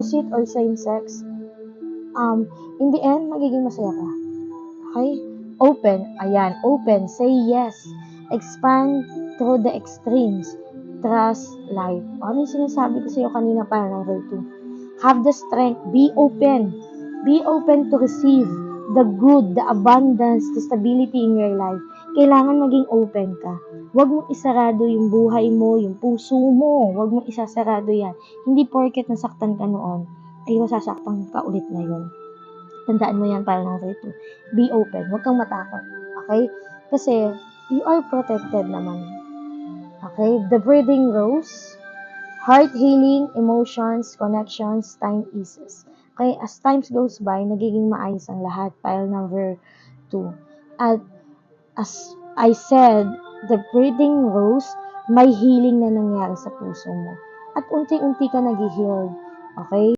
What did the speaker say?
opposite or same sex, in the end, magiging masaya ka. Okay? Open. Ayan. Open. Say yes. Expand through the extremes. Trust life. Ano yung sinasabi ko sa'yo kanina para number 2? Have the strength. Be open. Be open to receive the good, the abundance, the stability in your life. Kailangan maging open ka. Huwag mong isarado yung buhay mo, yung puso mo. Huwag mong isasarado yan. Hindi porket nasaktan ka noon, ay masasaktan ka ulit ngayon. Tandaan mo yan para number 2. Be open. Huwag kang matakot. Okay? Kasi, you are protected naman. Okay? The breathing rose, heart healing, emotions, connections, time eases. Okay? As times goes by, nagiging maayos ang lahat. Pile number 2. At as I said, the breathing rose, may healing na nangyari sa puso mo. At unti-unti ka nag-heal. Okay?